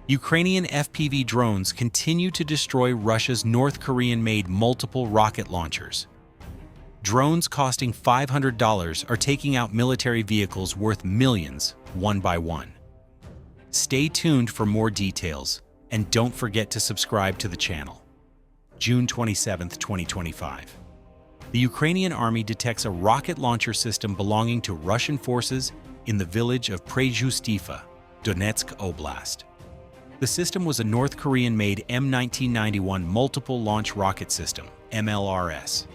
Ukrainian FPV drones continue to destroy Russia's North Korean-made multiple rocket launchers. Drones costing $500 are taking out military vehicles worth millions, one by one. Stay tuned for more details, and don't forget to subscribe to the channel. June 27, 2025. The Ukrainian army detects a rocket launcher system belonging to Russian forces in the village of Przejustiva, Donetsk Oblast. The system was a North Korean-made M1991 multiple launch rocket system, MLRS.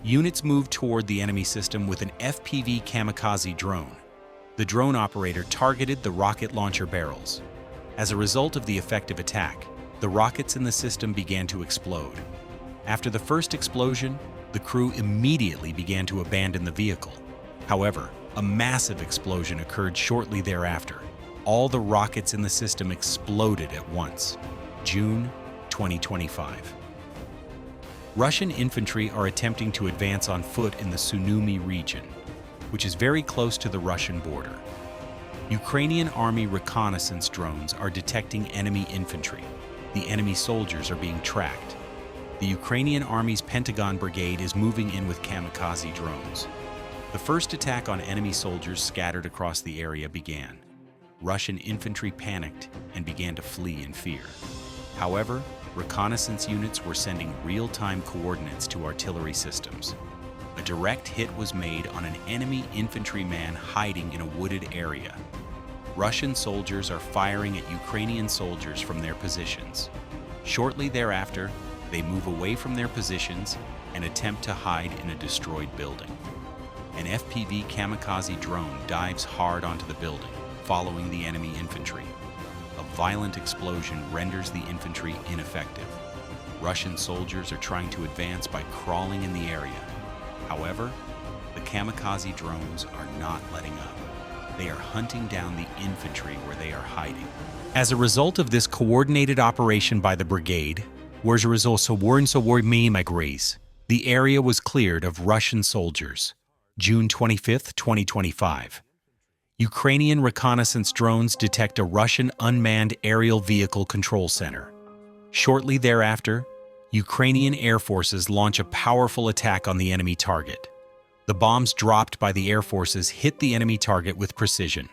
Units moved toward the enemy system with an FPV kamikaze drone. The drone operator targeted the rocket launcher barrels. As a result of the effective attack, the rockets in the system began to explode. After the first explosion, the crew immediately began to abandon the vehicle. However, a massive explosion occurred shortly thereafter. All the rockets in the system exploded at once. June 2025. Russian infantry are attempting to advance on foot in the Sumy region, which is very close to the Russian border. Ukrainian army reconnaissance drones are detecting enemy infantry. The enemy soldiers are being tracked. The Ukrainian Army's Pentagon Brigade is moving in with kamikaze drones. The first attack on enemy soldiers scattered across the area began. Russian infantry panicked and began to flee in fear. However, reconnaissance units were sending real-time coordinates to artillery systems. A direct hit was made on an enemy infantryman hiding in a wooded area. Russian soldiers are firing at Ukrainian soldiers from their positions. Shortly thereafter, they move away from their positions and attempt to hide in a destroyed building. An FPV kamikaze drone dives hard onto the building, following the enemy infantry. A violent explosion renders the infantry ineffective. Russian soldiers are trying to advance by crawling in the area. However, the kamikaze drones are not letting up. They are hunting down the infantry where they are hiding. As a result of this coordinated operation by the brigade, the area was cleared of Russian soldiers. June 25, 2025. Ukrainian reconnaissance drones detect a Russian unmanned aerial vehicle control center. Shortly thereafter, Ukrainian air forces launch a powerful attack on the enemy target. The bombs dropped by the air forces hit the enemy target with precision.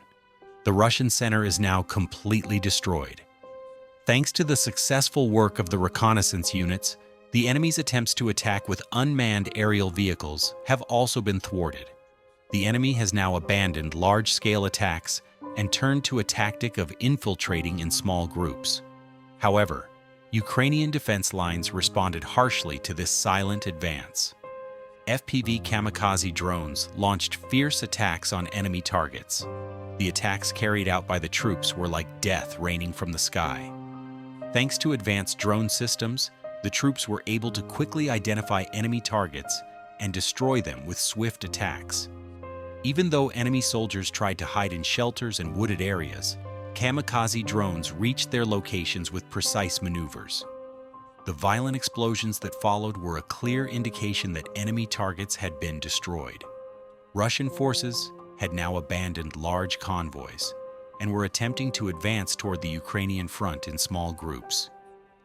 The Russian center is now completely destroyed. Thanks to the successful work of the reconnaissance units, the enemy's attempts to attack with unmanned aerial vehicles have also been thwarted. The enemy has now abandoned large-scale attacks and turned to a tactic of infiltrating in small groups. However, Ukrainian defense lines responded harshly to this silent advance. FPV kamikaze drones launched fierce attacks on enemy targets. The attacks carried out by the troops were like death raining from the sky. Thanks to advanced drone systems, the troops were able to quickly identify enemy targets and destroy them with swift attacks. Even though enemy soldiers tried to hide in shelters and wooded areas, kamikaze drones reached their locations with precise maneuvers. The violent explosions that followed were a clear indication that enemy targets had been destroyed. Russian forces had now abandoned large convoys and were attempting to advance toward the Ukrainian front in small groups.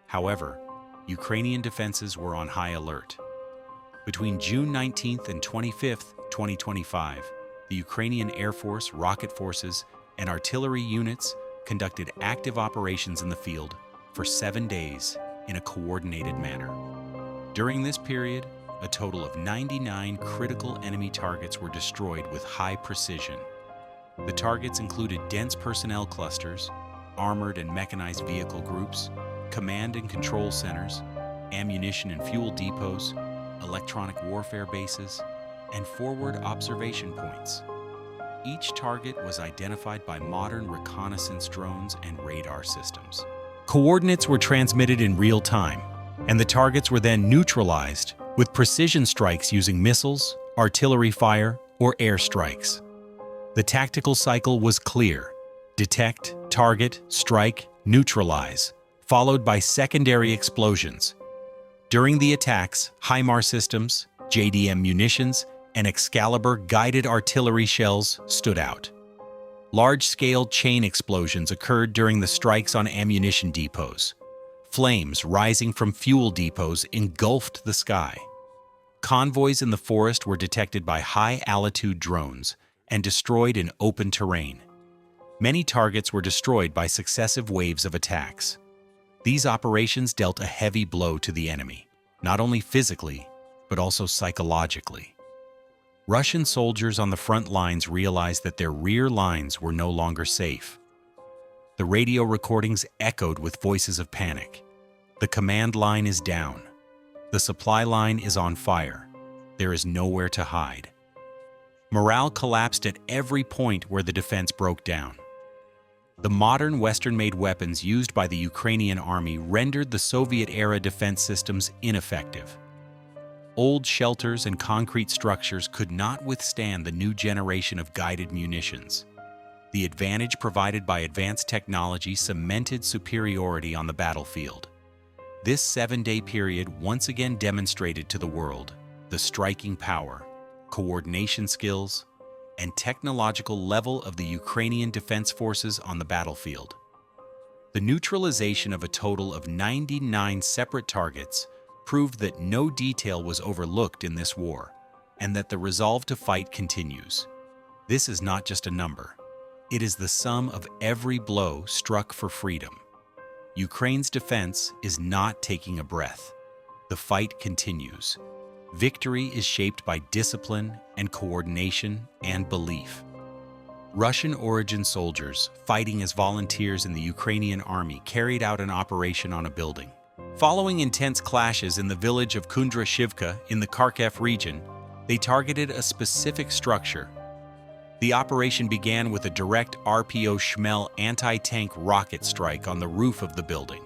However, Ukrainian defenses were on high alert. Between June 19th and 25th, 2025, the Ukrainian Air Force, rocket forces, and artillery units conducted active operations in the field for 7 days in a coordinated manner. During this period, a total of 99 critical enemy targets were destroyed with high precision. The targets included dense personnel clusters, armored and mechanized vehicle groups, command and control centers, ammunition and fuel depots, electronic warfare bases, and forward observation points. Each target was identified by modern reconnaissance drones and radar systems. Coordinates were transmitted in real time, and the targets were then neutralized with precision strikes using missiles, artillery fire, or air strikes. The tactical cycle was clear: detect, target, strike, neutralize, followed by secondary explosions. During the attacks, HIMARS systems, JDM munitions, and Excalibur guided artillery shells stood out. Large-scale chain explosions occurred during the strikes on ammunition depots. Flames rising from fuel depots engulfed the sky. Convoys in the forest were detected by high-altitude drones and destroyed in open terrain. Many targets were destroyed by successive waves of attacks. These operations dealt a heavy blow to the enemy, not only physically, but also psychologically. Russian soldiers on the front lines realized that their rear lines were no longer safe. The radio recordings echoed with voices of panic. The command line is down. The supply line is on fire. There is nowhere to hide. Morale collapsed at every point where the defense broke down. The modern Western-made weapons used by the Ukrainian army rendered the Soviet-era defense systems ineffective. Old shelters and concrete structures could not withstand the new generation of guided munitions. The advantage provided by advanced technology cemented superiority on the battlefield. This 7-day period once again demonstrated to the world the striking power, coordination skills, and technological level of the Ukrainian defense forces on the battlefield. The neutralization of a total of 99 separate targets proved that no detail was overlooked in this war, and that the resolve to fight continues. This is not just a number. It is the sum of every blow struck for freedom. Ukraine's defense is not taking a breath. The fight continues. Victory is shaped by discipline and coordination and belief. Russian-origin soldiers fighting as volunteers in the Ukrainian army carried out an operation on a building. Following intense clashes in the village of Kundra-Shivka in the Kharkiv region, they targeted a specific structure. The operation began with a direct RPO Shmel anti-tank rocket strike on the roof of the building.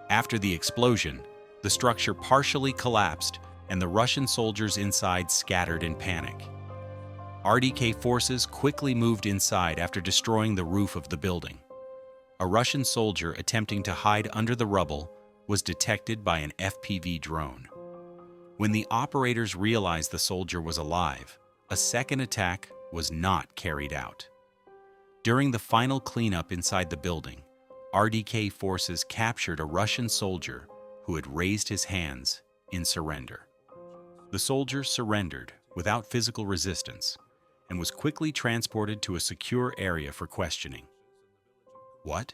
After the explosion, the structure partially collapsed and the Russian soldiers inside scattered in panic. RDK forces quickly moved inside after destroying the roof of the building. A Russian soldier attempting to hide under the rubble was detected by an FPV drone. When the operators realized the soldier was alive, a second attack was not carried out. During the final cleanup inside the building, RDK forces captured a Russian soldier who had raised his hands in surrender. The soldier surrendered without physical resistance and was quickly transported to a secure area for questioning. What?